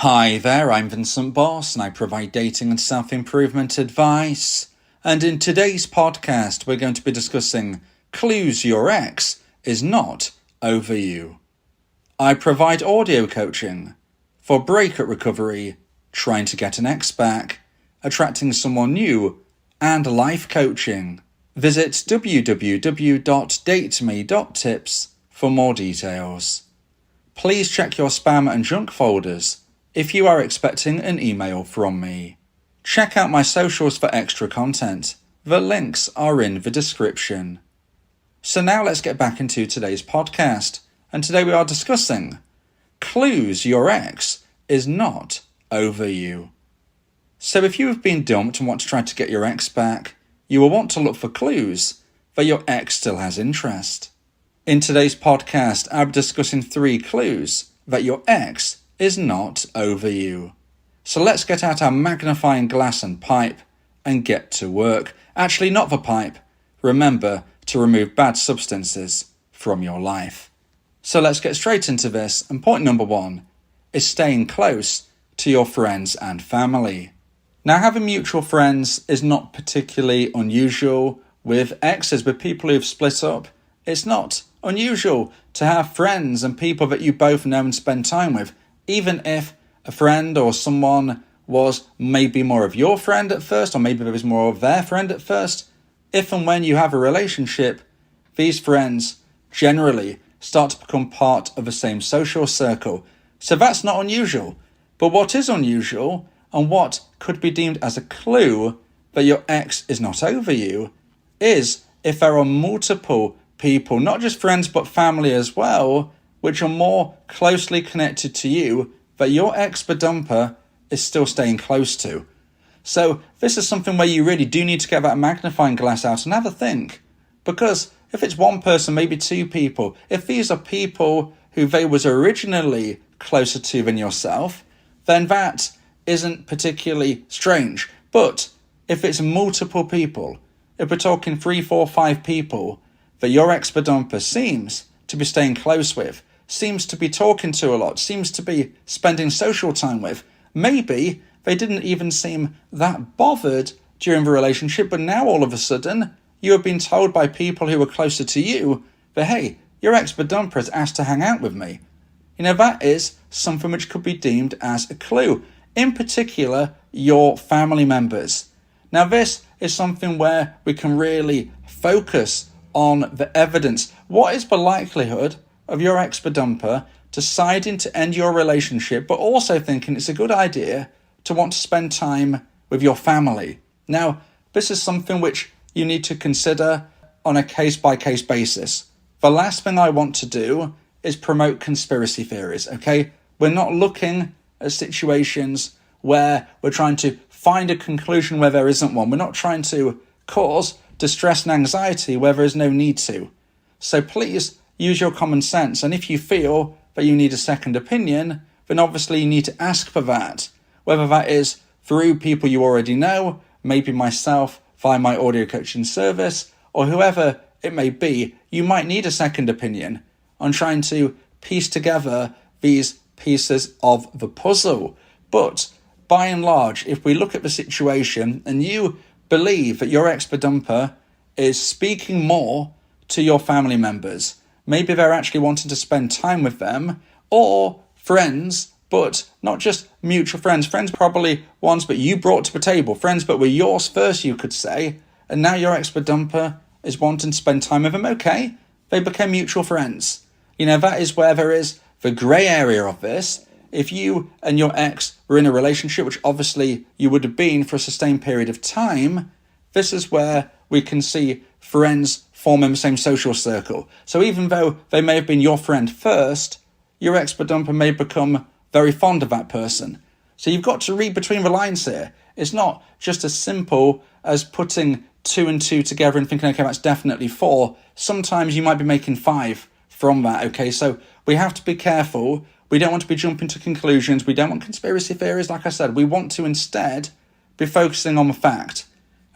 Hi there, I'm Vincent Boss and I provide dating and self-improvement advice. And in today's podcast, we're going to be discussing clues your ex is not over you. I provide audio coaching for breakup recovery, trying to get an ex back, attracting someone new, and life coaching. Visit www.dateme.tips for more details. Please check your spam and junk folders if you are expecting an email from me. Check out my socials for extra content. The links are in the description. So now let's get back into today's podcast. And today we are discussing clues your ex is not over you. So if you have been dumped and want to try to get your ex back, you will want to look for clues that your ex still has interest. In today's podcast, I'll be discussing 3 clues that your ex is not over you. So let's get out our magnifying glass and pipe and get to work. Actually, not the pipe. Remember to remove bad substances from your life. So let's get straight into this. And point number 1 is staying close to your friends and family. Now, having mutual friends is not particularly unusual with exes, with people who've split up. It's not unusual to have friends and people that you both know and spend time with, even if a friend or someone was maybe more of your friend at first, or maybe there was more of their friend at first. If and when you have a relationship, these friends generally start to become part of the same social circle. So that's not unusual. But what is unusual, and what could be deemed as a clue that your ex is not over you, is if there are multiple people, not just friends but family as well, which are more closely connected to you, that your ex-dumper is still staying close to. So this is something where you really do need to get that magnifying glass out and have a think. Because if it's one person, maybe 2 people, if these are people who they was originally closer to than yourself, then that isn't particularly strange. But if it's multiple people, if we're talking 3, 4, 5 people that your ex-dumper seems to be staying close with, seems to be talking to a lot, seems to be spending social time with, maybe they didn't even seem that bothered during the relationship, but now all of a sudden you have been told by people who are closer to you that, hey, your ex-dumper has asked to hang out with me. You know, that is something which could be deemed as a clue. In particular, your family members. Now, this is something where we can really focus on the evidence. What is the likelihood of your ex-dumper deciding to end your relationship, but also thinking it's a good idea to want to spend time with your family? Now, this is something which you need to consider on a case-by-case basis. The last thing I want to do is promote conspiracy theories, okay? We're not looking at situations where we're trying to find a conclusion where there isn't one. We're not trying to cause distress and anxiety where there is no need to. So please use your common sense. And if you feel that you need a second opinion, then obviously you need to ask for that. Whether that is through people you already know, maybe myself via my audio coaching service, or whoever it may be, you might need a second opinion on trying to piece together these pieces of the puzzle. But by and large, if we look at the situation and you believe that your ex-dumper is speaking more to your family members, maybe they're actually wanting to spend time with them, or friends, but not just mutual friends. Friends probably ones that you brought to the table, friends that were yours first, you could say, and now your ex-dumper is wanting to spend time with them. Okay, they became mutual friends. You know, that is where there is the grey area of this. If you and your ex were in a relationship, which obviously you would have been for a sustained period of time, this is where we can see friends forming the same social circle. So even though they may have been your friend first, your ex-dumper may become very fond of that person. So you've got to read between the lines here. It's not just as simple as putting 2 and 2 together and thinking, okay, that's definitely 4. Sometimes you might be making 5 from that, okay? So we have to be careful. We don't want to be jumping to conclusions. We don't want conspiracy theories, like I said. We want to instead be focusing on the fact.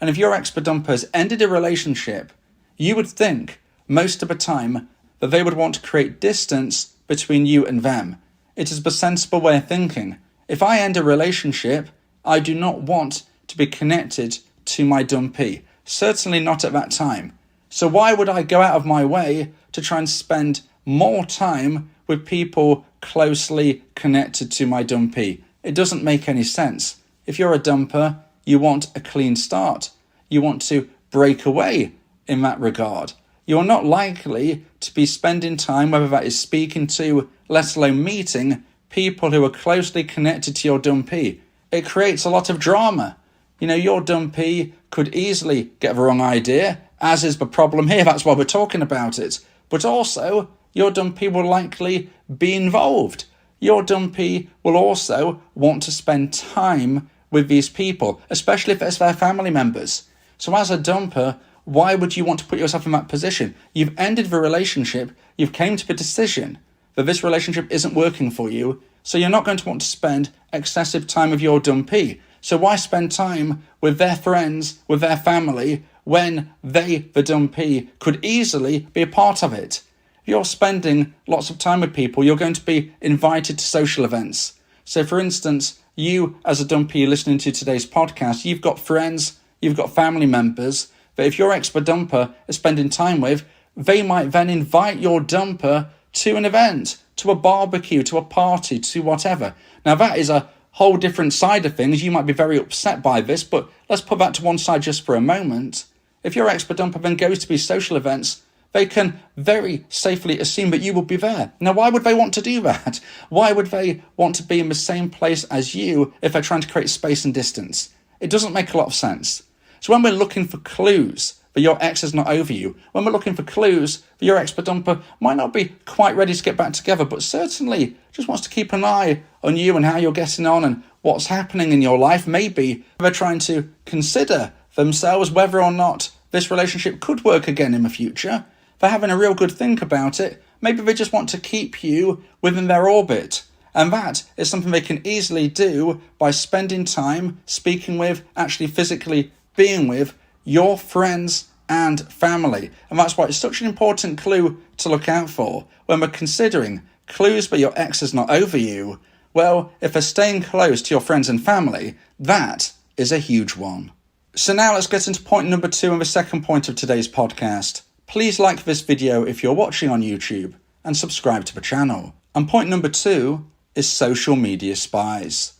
And if your ex-dumper has ended a relationship, you would think most of the time that they would want to create distance between you and them. It is the sensible way of thinking. If I end a relationship, I do not want to be connected to my dumpee. Certainly not at that time. So why would I go out of my way to try and spend more time with people closely connected to my dumpee? It doesn't make any sense. If you're a dumper, you want a clean start. You want to break away in that regard. You're not likely to be spending time, whether that is speaking to, let alone meeting, people who are closely connected to your dumpee. It creates a lot of drama. Your dumpee could easily get the wrong idea, as is the problem here. That's why we're talking about it. But also, your dumpee will likely be involved. Your dumpee will also want to spend time with these people, especially if it's their family members. So as a dumper, why would you want to put yourself in that position? You've ended the relationship. You've came to the decision that this relationship isn't working for you. So you're not going to want to spend excessive time with your dumpee. So why spend time with their friends, with their family, when they, the dumpee, could easily be a part of it? If you're spending lots of time with people, you're going to be invited to social events. So for instance, you as a dumpee listening to today's podcast, you've got friends, you've got family members that if your ex-dumper is spending time with, they might then invite your dumper to an event, to a barbecue, to a party, to whatever. Now that is a whole different side of things. You might be very upset by this, but let's put that to one side just for a moment. If your ex-dumper then goes to these social events, they can very safely assume that you will be there. Now, why would they want to do that? Why would they want to be in the same place as you if they're trying to create space and distance? It doesn't make a lot of sense. So when we're looking for clues that your ex is not over you, when we're looking for clues that your ex-dumper might not be quite ready to get back together, but certainly just wants to keep an eye on you and how you're getting on and what's happening in your life, maybe they're trying to consider themselves whether or not this relationship could work again in the future. They're having a real good think about it. Maybe they just want to keep you within their orbit. And that is something they can easily do by spending time speaking with, actually physically being with your friends and family. And that's why it's such an important clue to look out for when we're considering clues that your ex is not over you. Well, if they're staying close to your friends and family, that is a huge one. So now let's get into point number 2 and the second point of today's podcast. Please like this video if you're watching on YouTube and subscribe to the channel. And point number 2 is social media spies.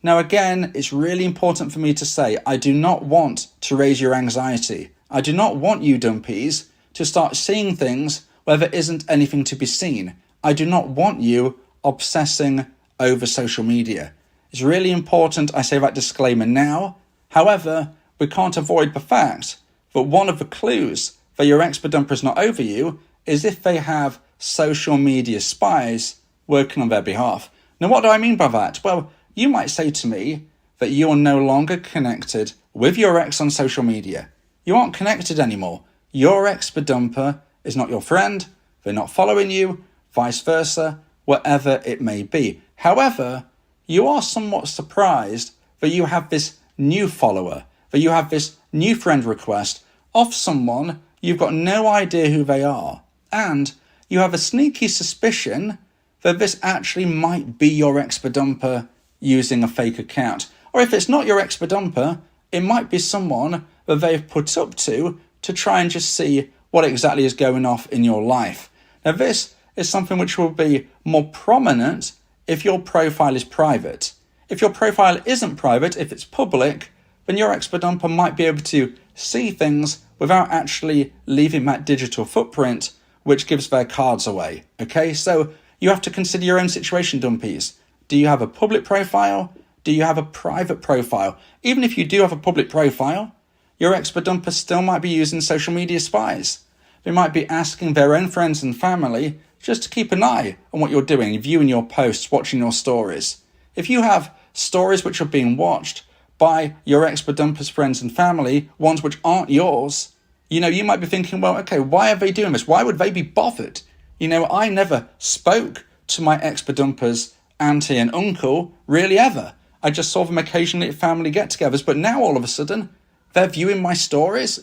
Now again, it's really important for me to say, I do not want to raise your anxiety. I do not want you dumpees to start seeing things where there isn't anything to be seen. I do not want you obsessing over social media. It's really important I say that disclaimer now. However, we can't avoid the fact that one of the clues that your ex-dumper is not over you is if they have social media spies working on their behalf. Now, what do I mean by that? Well, you might say to me that you are no longer connected with your ex on social media. You aren't connected anymore. Your ex-dumper is not your friend, they're not following you, vice versa, whatever it may be. However, you are somewhat surprised that you have this new follower, that you have this new friend request of someone you've got no idea who they are, and you have a sneaky suspicion that this actually might be your ex-dumper using a fake account. Or if it's not your ex-dumper, it might be someone that they've put up to try and just see what exactly is going off in your life. Now this is something which will be more prominent if your profile is private. If your profile isn't private, if it's public, then your ex-dumper might be able to see things without actually leaving that digital footprint, which gives their cards away. Okay, so you have to consider your own situation, dumpees. Do you have a public profile? Do you have a private profile? Even if you do have a public profile, your ex-dumper still might be using social media spies. They might be asking their own friends and family just to keep an eye on what you're doing, viewing your posts, watching your stories. If you have stories which are being watched by your ex-dumper's friends and family, ones which aren't yours, you might be thinking, well, okay, why are they doing this? Why would they be bothered? I never spoke to my ex-dumper's auntie and uncle, really ever. I just saw them occasionally at family get-togethers, but now all of a sudden, they're viewing my stories.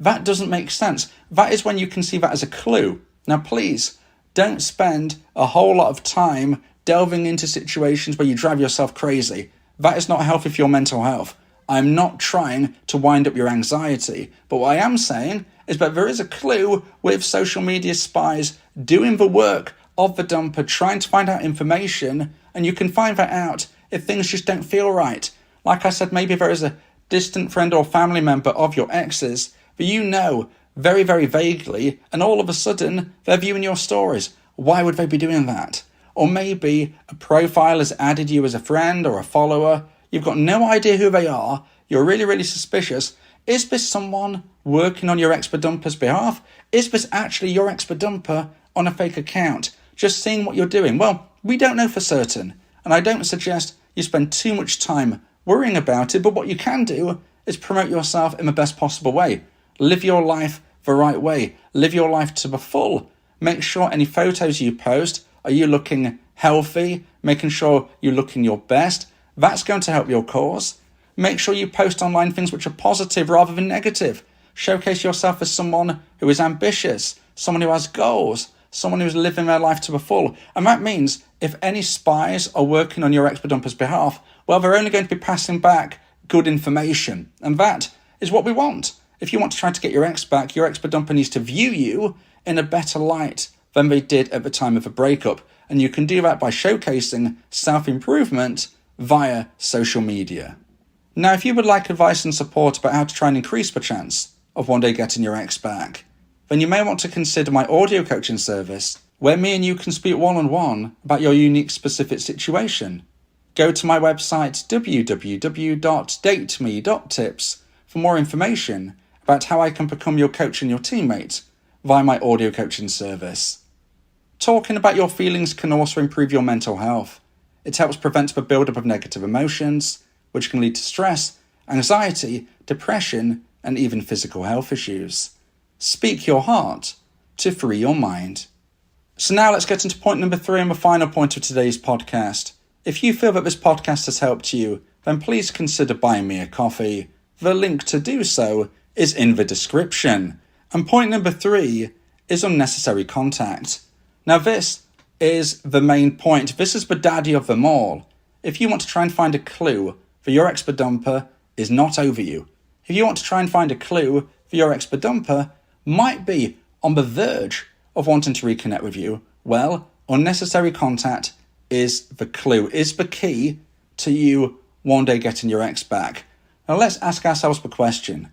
That doesn't make sense. That is when you can see that as a clue. Now, please, don't spend a whole lot of time delving into situations where you drive yourself crazy. That is not healthy for your mental health. I'm not trying to wind up your anxiety, but what I am saying is that there is a clue with social media spies doing the work of the dumper, trying to find out information, and you can find that out if things just don't feel right. Like I said, maybe there is a distant friend or family member of your ex's that you know very, very vaguely, and all of a sudden they're viewing your stories. Why would they be doing that? Or maybe a profile has added you as a friend or a follower. You've got no idea who they are. You're really, really suspicious. Is this someone working on your ex-dumper's behalf? Is this actually your ex-dumper on a fake account, just seeing what you're doing? Well, we don't know for certain, and I don't suggest you spend too much time worrying about it, but what you can do is promote yourself in the best possible way. Live your life the right way. Live your life to the full. Make sure any photos you post, are you looking healthy? Making sure you're looking your best. That's going to help your cause. Make sure you post online things which are positive rather than negative. Showcase yourself as someone who is ambitious, someone who has goals, someone who's living their life to the full. And that means if any spies are working on your ex-dumper's behalf, well, they're only going to be passing back good information. And that is what we want. If you want to try to get your ex back, your ex-dumper needs to view you in a better light than they did at the time of a breakup. And you can do that by showcasing self-improvement via social media. Now, if you would like advice and support about how to try and increase the chance of one day getting your ex back, then you may want to consider my audio coaching service, where me and you can speak one-on-one about your unique specific situation. Go to my website www.dateme.tips for more information about how I can become your coach and your teammate via my audio coaching service. Talking about your feelings can also improve your mental health. It helps prevent the buildup of negative emotions, which can lead to stress, anxiety, depression, and even physical health issues. Speak your heart to free your mind. So now let's get into point number 3 and the final point of today's podcast. If you feel that this podcast has helped you, then please consider buying me a coffee. The link to do so is in the description. And point number 3 is unnecessary contact. Now this is the main point. This is the daddy of them all. If you want to try and find a clue for your ex-dumper is not over you. If you want to try and find a clue for your ex-dumper might be on the verge of wanting to reconnect with you, well, unnecessary contact is the clue, is the key to you one day getting your ex back. Now let's ask ourselves the question.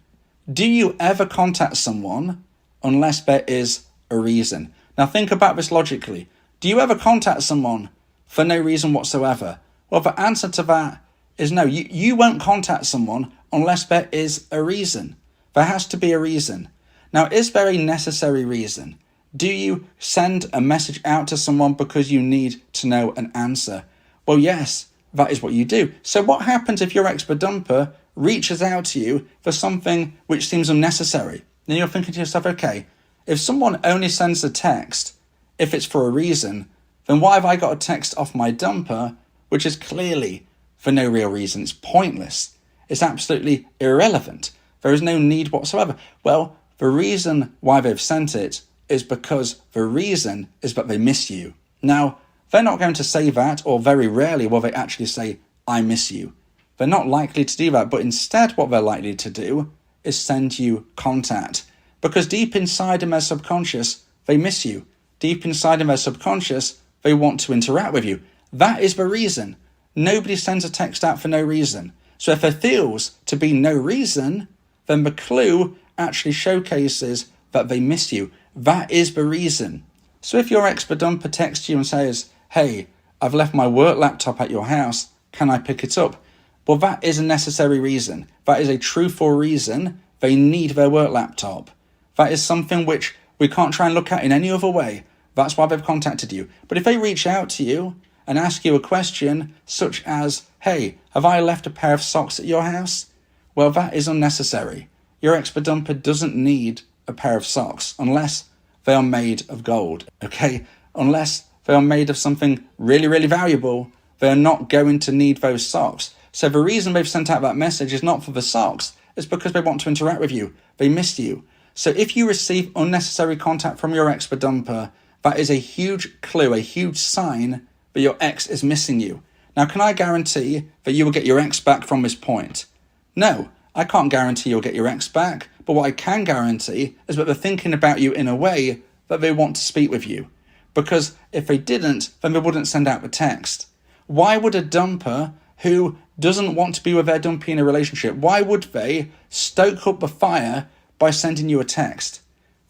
Do you ever contact someone unless there is a reason? Now think about this logically. Do you ever contact someone for no reason whatsoever? Well, the answer to that is no. You won't contact someone unless there is a reason. There has to be a reason. Now, is there a necessary reason? Do you send a message out to someone because you need to know an answer? Well, yes, that is what you do. So what happens if your ex-dumper reaches out to you for something which seems unnecessary? Then you're thinking to yourself, okay, if someone only sends a text, if it's for a reason, then why have I got a text off my dumper, which is clearly for no real reason? It's pointless. It's absolutely irrelevant. There is no need whatsoever. Well, the reason why they've sent it is because the reason is that they miss you. Now, they're not going to say that, or very rarely will they actually say, I miss you. They're not likely to do that, but instead what they're likely to do is send you contact. Because deep inside in their subconscious, they miss you. Deep inside in their subconscious, they want to interact with you. That is the reason. Nobody sends a text out for no reason. So if there feels to be no reason, then the clue actually showcases that they miss you. That is the reason. So if your ex-dumper texts you and says, hey, I've left my work laptop at your house, can I pick it up? Well, that is a necessary reason. That is a truthful reason they need their work laptop. That is something which we can't try and look at in any other way. That's why they've contacted you. But if they reach out to you and ask you a question such as, hey, have I left a pair of socks at your house? Well, that is unnecessary. Your ex-dumper doesn't need a pair of socks unless they are made of gold, okay? Unless they are made of something really, really valuable, they're not going to need those socks. So the reason they've sent out that message is not for the socks, it's because they want to interact with you. They miss you. So if you receive unnecessary contact from your ex-dumper, that is a huge clue, a huge sign that that your ex is missing you. Now, can I guarantee that you will get your ex back from this point? No, I can't guarantee you'll get your ex back, but what I can guarantee is that they're thinking about you in a way that they want to speak with you. Because if they didn't, then they wouldn't send out the text. Why would a dumper who doesn't want to be with their dumpee in a relationship, why would they stoke up the fire by sending you a text?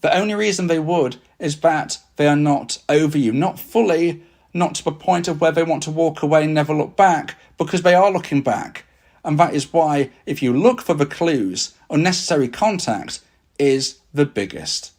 The only reason they would is that they are not over you, not fully, not to the point of where they want to walk away and never look back, because they are looking back. And that is why, if you look for the clues, unnecessary contact is the biggest.